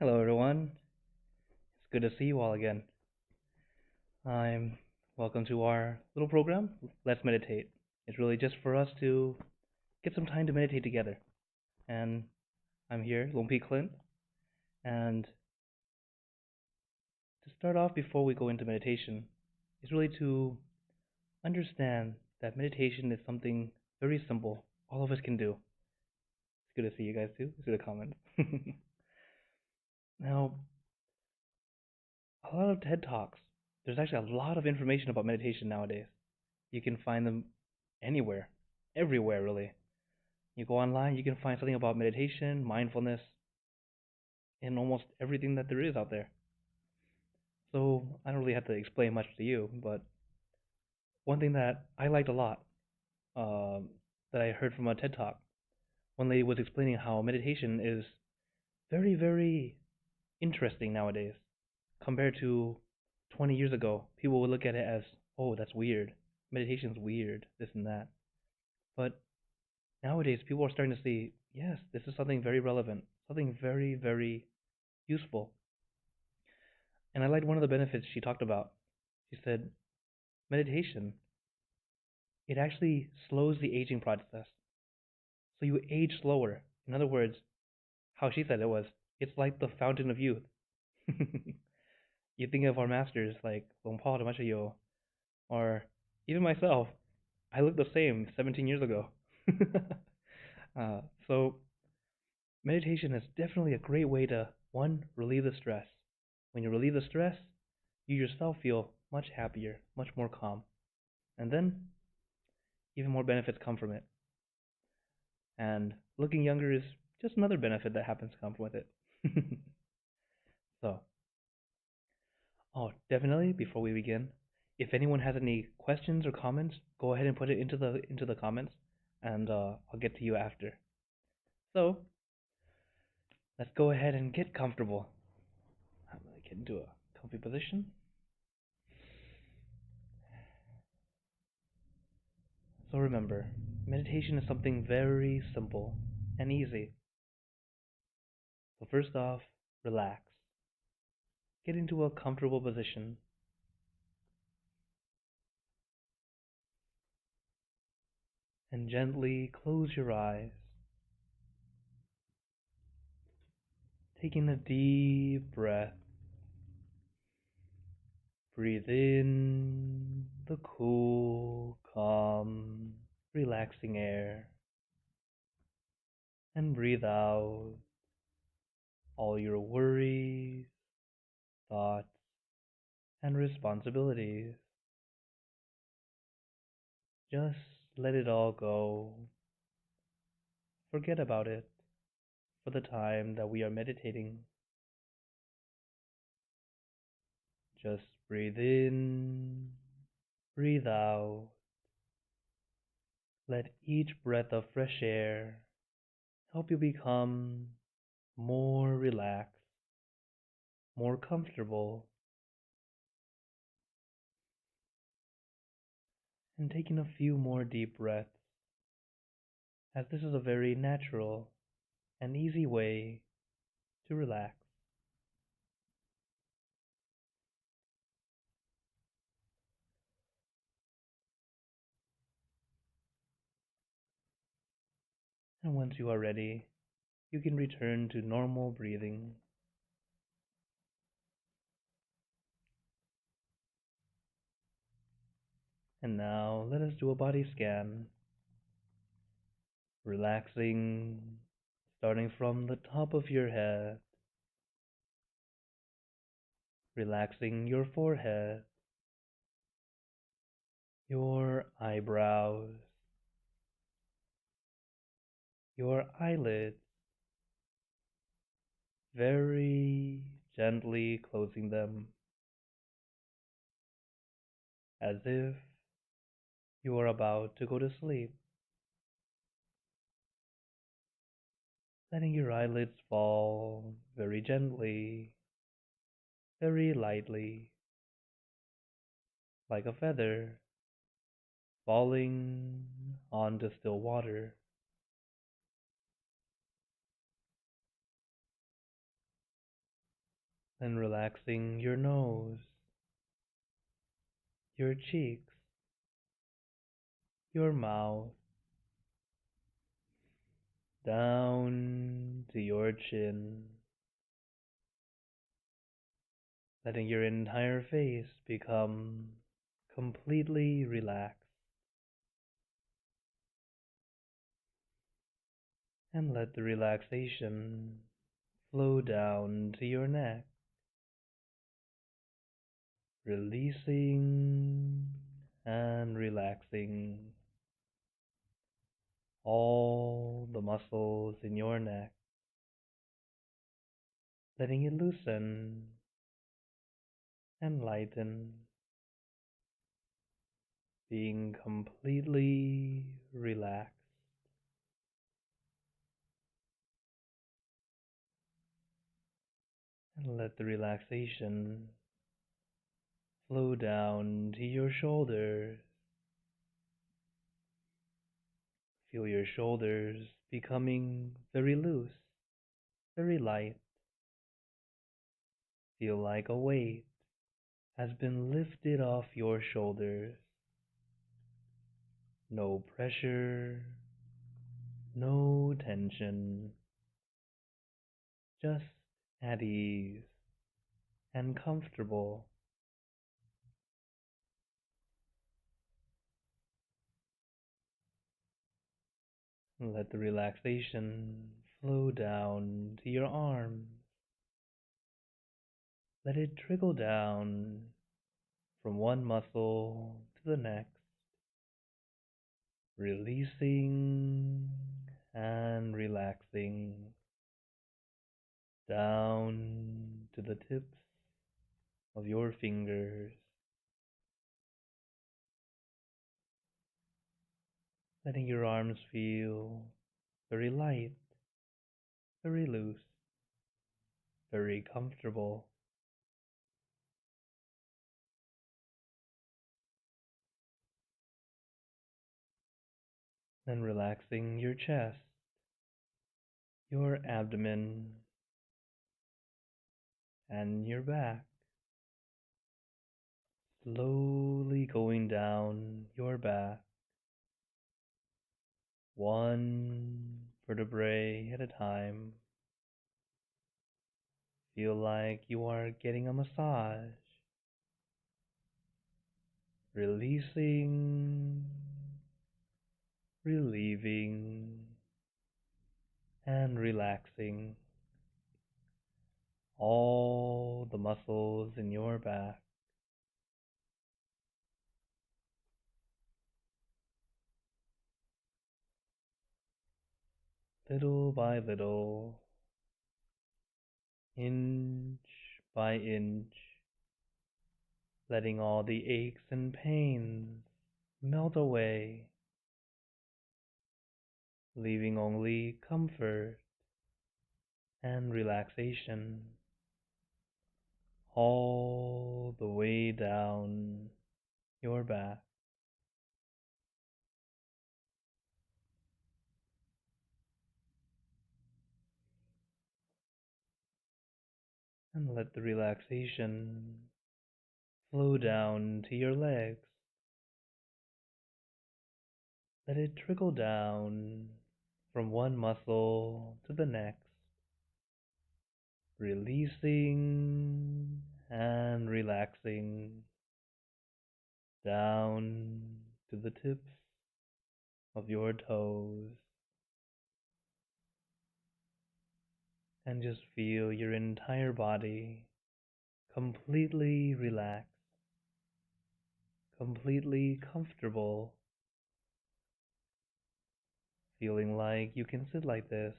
Hello, everyone. It's good to see you all again. I'm welcome to our little program, Let's Meditate. It's really just for us to get some time to meditate together. And I'm here, Lumpy Clint. And to start off, before we go into meditation, is really to understand that meditation is something very simple. All of us can do. It's good to see you guys too. It's good to comment. Now, a lot of TED Talks. There's actually a lot of information about meditation nowadays. You can find them anywhere, everywhere, really. You go online, you can find something about meditation, mindfulness, and almost everything that there is out there. So I don't really have to explain much to you, but one thing that I liked a lot, um, that I heard from a TED Talk, one lady was explaining how meditation is very, very interesting nowadays compared to 20 years ago. People would look at it as, oh, that's weird. Meditation's weird, this and that. But nowadays, people are starting to see, yes, this is something very relevant, something very, very useful. And I liked one of the benefits she talked about. She said, meditation, it actually slows the aging process. So you age slower. In other words, how she said it was, it's like the fountain of youth. You think of our masters like Longpo Damachayo, or even myself. I look the same 17 years ago. uh, so meditation is definitely a great way to, one, relieve the stress. When you relieve the stress, you yourself feel much happier, much more calm. And then even more benefits come from it. And looking younger is just another benefit that happens to come with it. So, oh, definitely before we begin, if anyone has any questions or comments, go ahead and put it into the comments, and I'll get to you after. So, let's go ahead and get comfortable. I'm gonna get into a comfy position. So remember, meditation is something very simple and easy. So first off, relax. Get into a comfortable position and gently close your eyes, taking a deep breath. Breathe in the cool, calm, relaxing air, and breathe out all your worries, thoughts, and responsibilities. Just let it all go. Forget about it for the time that we are meditating. Just breathe in, breathe out. Let each breath of fresh air help you become more relaxed, more comfortable, and taking a few more deep breaths, as this is a very natural and easy way to relax. And once you are ready, you can return to normal breathing. And now let us do a body scan, relaxing, starting from the top of your head, relaxing your forehead, your eyebrows, your eyelids, very gently closing them as if you are about to go to sleep, letting your eyelids fall very gently, very lightly, like a feather falling onto still water. Then relaxing your nose, your cheeks, your mouth, down to your chin, letting your entire face become completely relaxed. And let the relaxation flow down to your neck, releasing and relaxing all the muscles in your neck, letting it loosen and lighten, being completely relaxed. And let the relaxation flow down to your shoulders. Feel your shoulders becoming very loose, very light. Feel like a weight has been lifted off your shoulders. No pressure, no tension, just at ease and comfortable. Let the relaxation flow down to your arms. Let it trickle down from one muscle to the next, releasing and relaxing down to the tips of your fingers, letting your arms feel very light, very loose, very comfortable. Then relaxing your chest, your abdomen, and your back, slowly going down your back, one vertebrae at a time. Feel like you are getting a massage, releasing, relieving, and relaxing all the muscles in your back. Little by little, inch by inch, letting all the aches and pains melt away, leaving only comfort and relaxation all the way down your back. And let the relaxation flow down to your legs. Let it trickle down from one muscle to the next, releasing and relaxing down to the tips of your toes. And just feel your entire body completely relaxed, completely comfortable, feeling like you can sit like this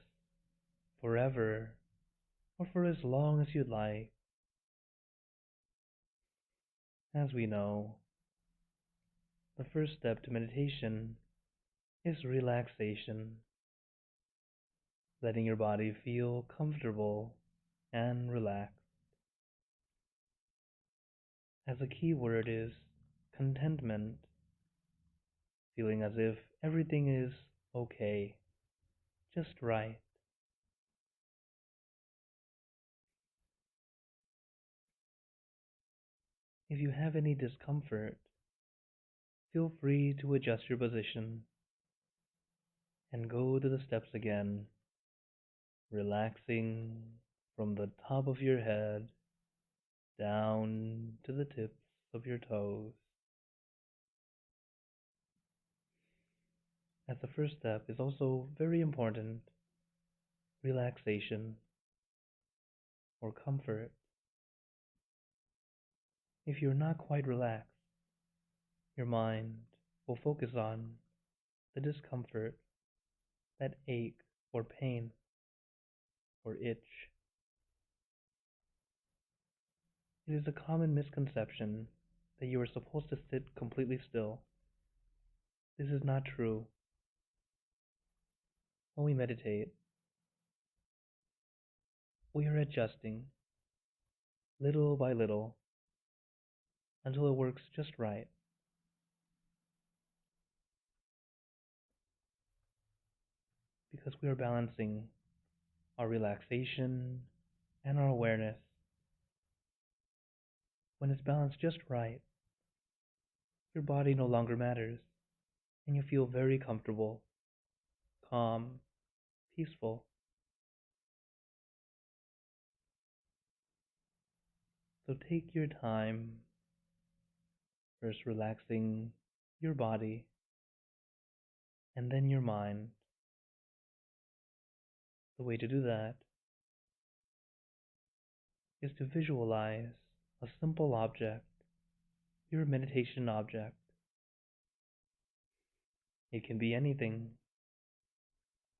forever or for as long as you'd like. As we know, the first step to meditation is relaxation, letting your body feel comfortable and relaxed. As a key word is contentment, feeling as if everything is okay, just right. If you have any discomfort, feel free to adjust your position and go to the steps again, relaxing from the top of your head down to the tips of your toes. As the first step is also very important, relaxation or comfort. If you're not quite relaxed, your mind will focus on the discomfort, that ache or pain or itch. It is a common misconception that you are supposed to sit completely still. This is not true. When we meditate, we are adjusting little by little until it works just right. Because we are balancing our relaxation and our awareness. When it's balanced just right, your body no longer matters, and you feel very comfortable, calm, peaceful. So take your time, first relaxing your body and then your mind. The way to do that is to visualize a simple object, your meditation object. It can be anything.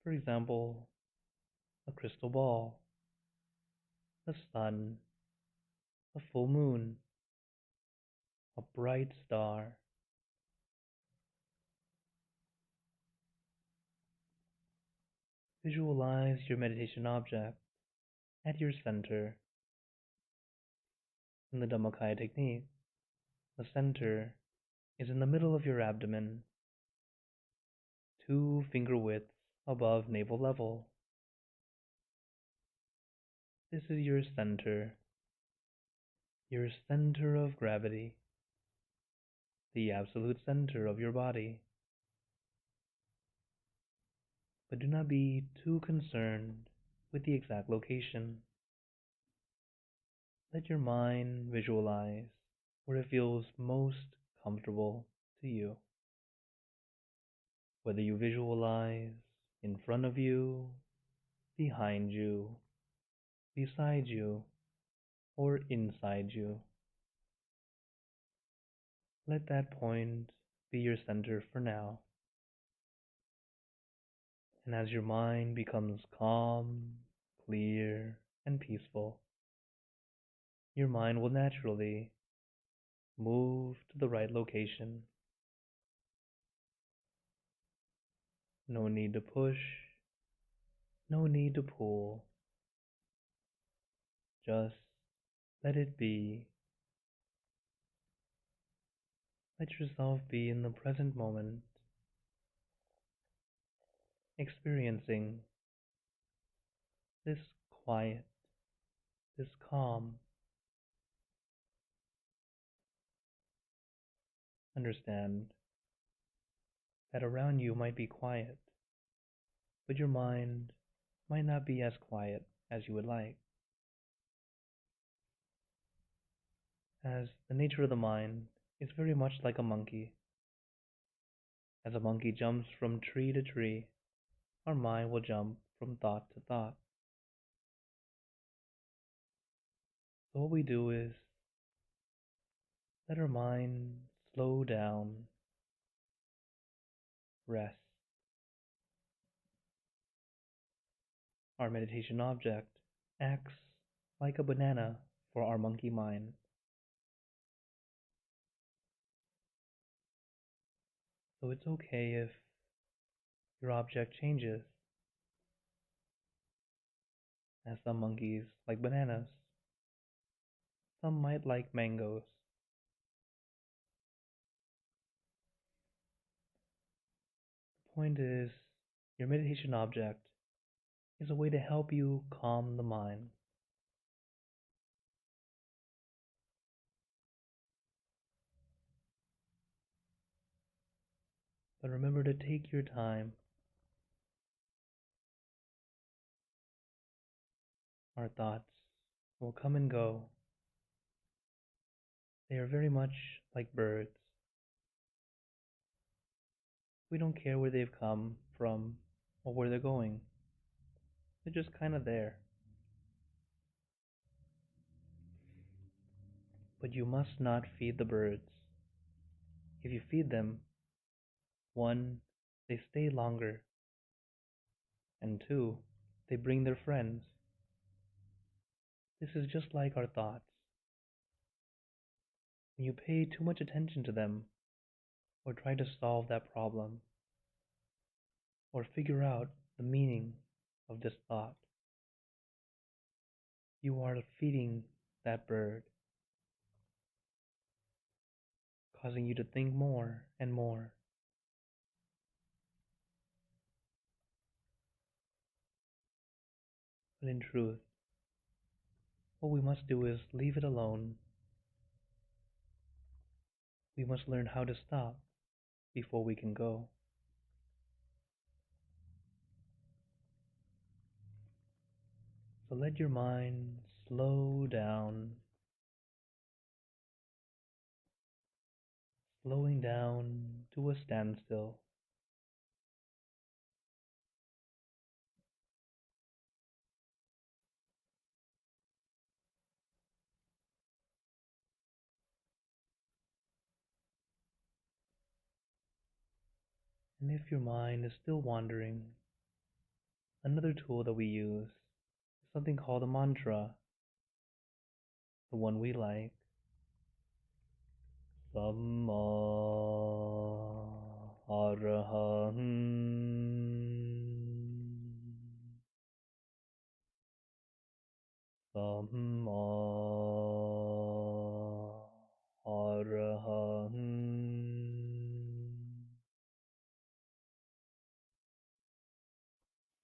For example, a crystal ball, the sun, a full moon, a bright star. Visualize your meditation object at your center. In the Dhammakaya technique, the center is in the middle of your abdomen, 2 finger widths above navel level. This is your center of gravity, the absolute center of your body. But do not be too concerned with the exact location. Let your mind visualize where it feels most comfortable to you. Whether you visualize in front of you, behind you, beside you, or inside you. Let that point be your center for now. And as your mind becomes calm, clear, and peaceful, your mind will naturally move to the right location. No need to push, no need to pull. Just let it be. Let yourself be in the present moment, experiencing this quiet, this calm. Understand that around you might be quiet, but your mind might not be as quiet as you would like. As the nature of the mind is very much like a monkey. As a monkey jumps from tree to tree, our mind will jump from thought to thought. So what we do is let our mind slow down, rest. Our meditation object acts like a banana for our monkey mind. So it's okay if your object changes, as some monkeys like bananas, some might like mangoes. The point is, your meditation object is a way to help you calm the mind. But remember to take your time. Our thoughts will come and go. They are very much like birds. We don't care where they've come from or where they're going. They're just kind of there. But you must not feed the birds. If you feed them, one, they stay longer, and two, they bring their friends. This is just like our thoughts. When you pay too much attention to them, or try to solve that problem, or figure out the meaning of this thought, you are feeding that bird, causing you to think more and more. But in truth, what we must do is leave it alone. We must learn how to stop before we can go. So let your mind slow down, slowing down to a standstill. And if your mind is still wandering, another tool that we use is something called a mantra, the one we like. Samma Arahang Samma Arahang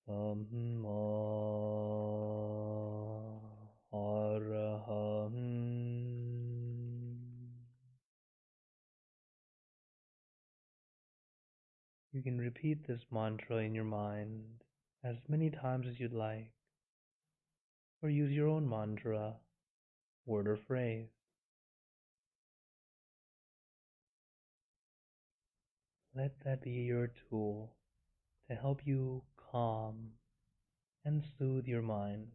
Samma Arahang. You can repeat this mantra in your mind as many times as you'd like, or use your own mantra, word or phrase. Let that be your tool to help you calm and soothe your mind,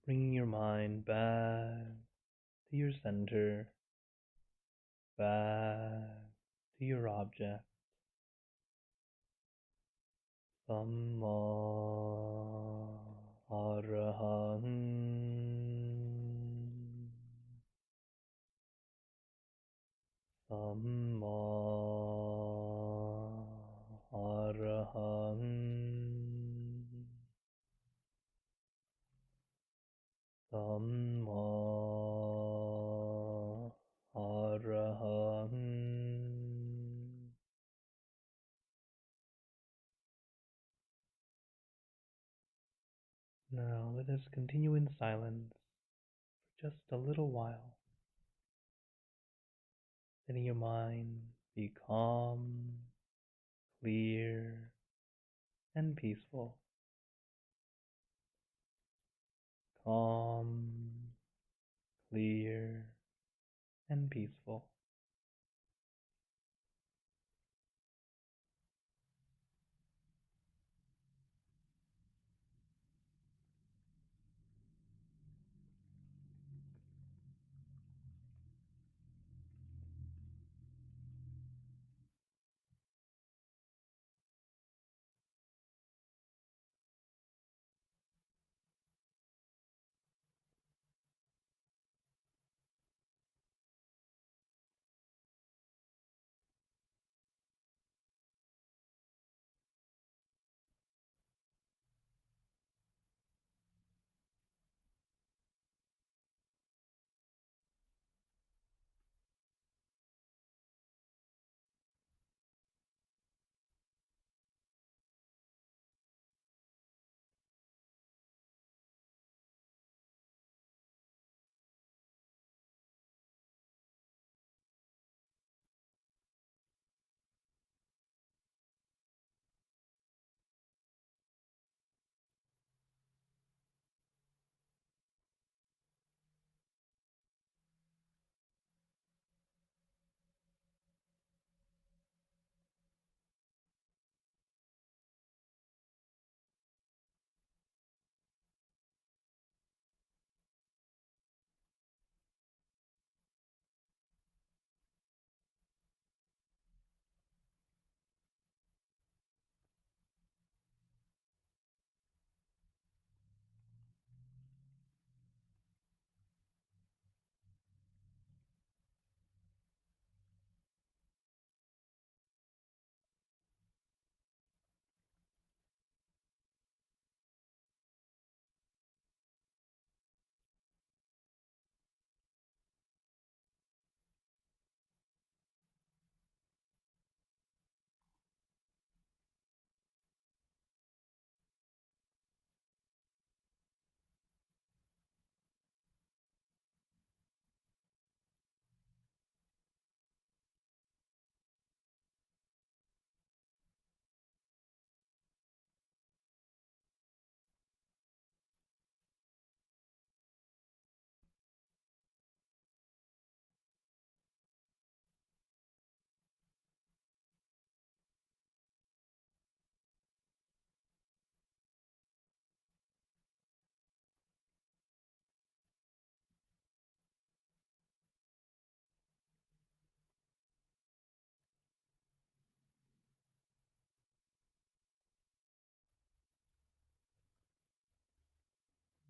bringing your mind back to your center, back to your object. Samma Arahang Samma Arahang Samma Arahang. Now let us continue in silence for just a little while, letting your mind be calm, clear, and peaceful. Calm, clear, and peaceful.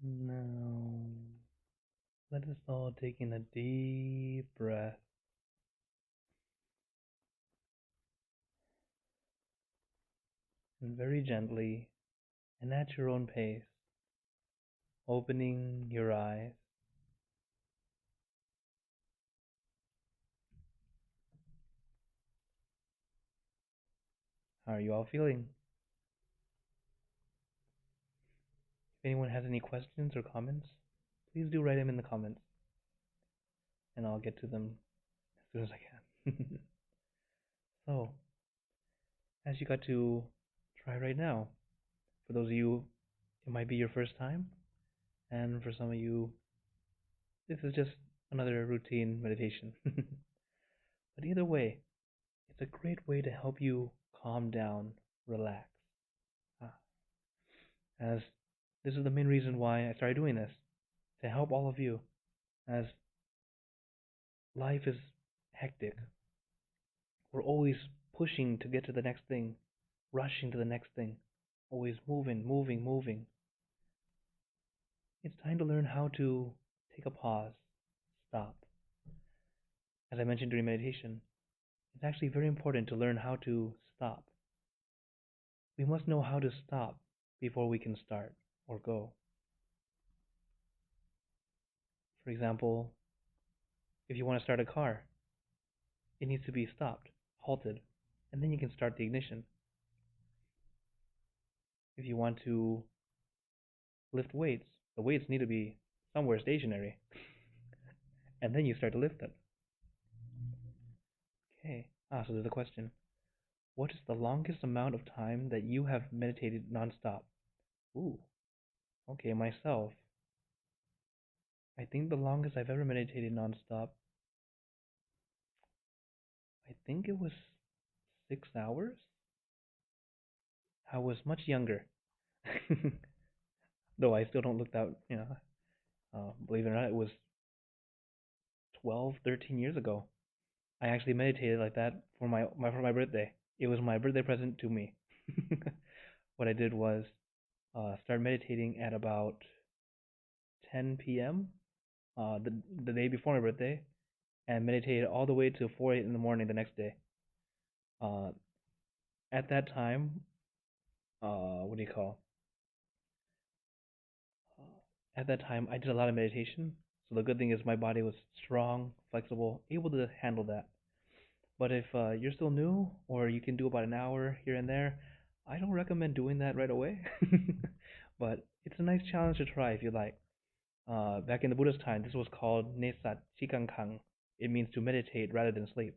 Now, let us all take in a deep breath and very gently and at your own pace, opening your eyes. How are you all feeling? If anyone has any questions or comments, please do write them in the comments and I'll get to them as soon as I can. So, as you got to try right now, for those of you, it might be your first time, and for some of you, this is just another routine meditation. But either way, it's a great way to help you calm down, relax. Ah, as this is the main reason why I started doing this, to help all of you, as life is hectic. We're always pushing to get to the next thing, rushing to the next thing, always moving, moving, moving. It's time to learn how to take a pause, stop. As I mentioned during meditation, it's actually very important to learn how to stop. We must know how to stop before we can start or go. For example, if you want to start a car, it needs to be stopped, halted, and then you can start the ignition. If you want to lift weights, the weights need to be somewhere stationary, and then you start to lift them. Okay. So there's a question. What is the longest amount of time that you have meditated nonstop? Ooh, okay, myself. I think the longest I've ever meditated nonstop, I think it was 6 hours. I was much younger, though I still don't look that. Believe it or not, it was 12, 13 years ago. I actually meditated like that for my birthday. It was my birthday present to me. What I did was start meditating at about 10 p.m. The day before my birthday, and meditated all the way to 4 in the morning the next day. Uh, at that time, what do you call? At that time, I did a lot of meditation. So the good thing is my body was strong, flexible, able to handle that. But if you're still new, or you can do about an hour here and there, I don't recommend doing that right away. But it's a nice challenge to try if you like. Back in the Buddha's time, this was called Nesat Chikangkang. It means to meditate rather than sleep.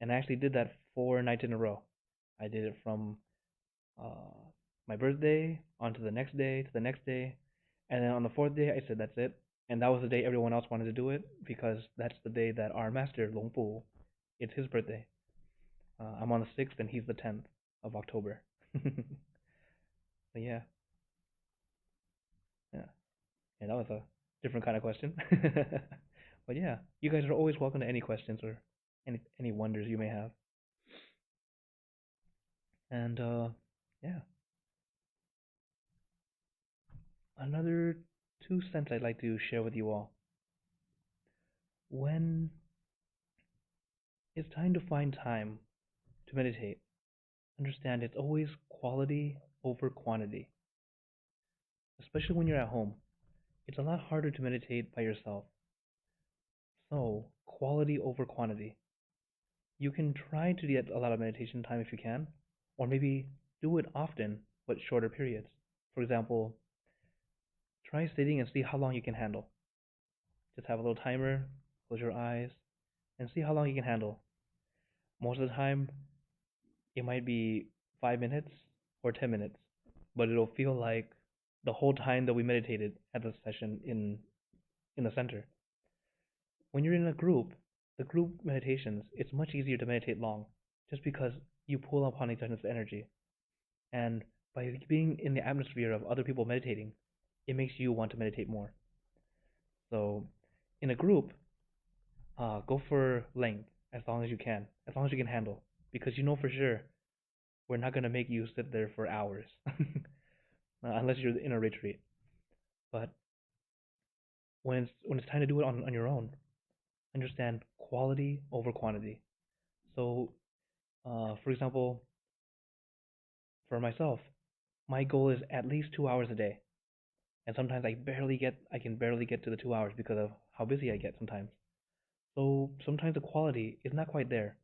And I actually did that 4 nights in a row. I did it from uh, my birthday onto the next day to the next day, and then on the fourth day I said that's it. And that was the day everyone else wanted to do it because that's the day that our master Long Pu, it's his birthday. I'm on the 6th and he's the 10th of October. But yeah, yeah, yeah. That was a different kind of question. But yeah, you guys are always welcome to any questions or any wonders you may have. And yeah, another 2 cents I'd like to share with you all. When it's time to find time to meditate, understand it's always quality over quantity. Especially when you're at home, it's a lot harder to meditate by yourself. So, quality over quantity. You can try to get a lot of meditation time if you can, or maybe do it often but shorter periods. For example, try sitting and see how long you can handle. Just have a little timer, close your eyes, and see how long you can handle. Most of the time, it might be 5 minutes or 10 minutes, but it'll feel like the whole time that we meditated at the session in the center. When you're in a group, the group meditations, it's much easier to meditate long, just because you pull upon each other's energy, and by being in the atmosphere of other people meditating, it makes you want to meditate more. So, in a group, go for length as long as you can, as long as you can handle, because you know for sure we're not gonna make you sit there for hours, unless you're in a retreat. But when it's time to do it on your own, understand quality over quantity. So, for example, for myself, my goal is at least 2 hours a day, and sometimes I can barely get to the 2 hours because of how busy I get sometimes. So sometimes the quality is not quite there.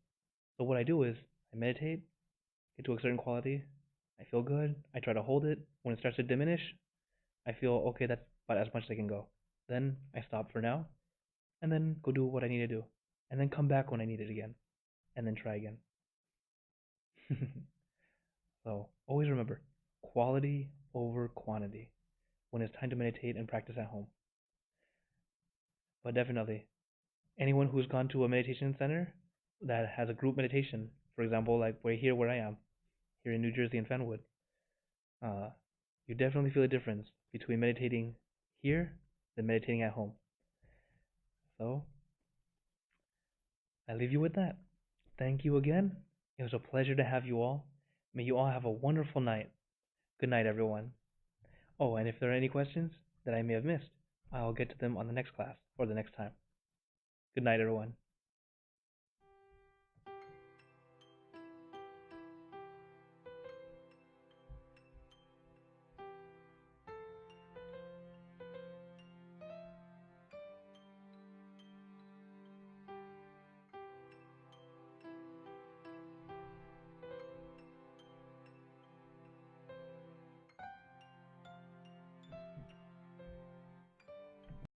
So what I do is I meditate, get to a certain quality, I feel good, I try to hold it. When it starts to diminish, I feel okay, that's about as much as I can go. Then I stop for now, and then go do what I need to do, and then come back when I need it again, and then try again. So always remember, quality over quantity when it's time to meditate and practice at home. But definitely, anyone who's gone to a meditation center that has a group meditation, for example, like where I am, here in New Jersey in Fenwood, uh, you definitely feel a difference between meditating here than meditating at home. So I leave you with that. Thank you again. It was a pleasure to have you all. May you all have a wonderful night. Good night, everyone. Oh, and if there are any questions that I may have missed, I'll get to them on the next class or the next time. Good night, everyone.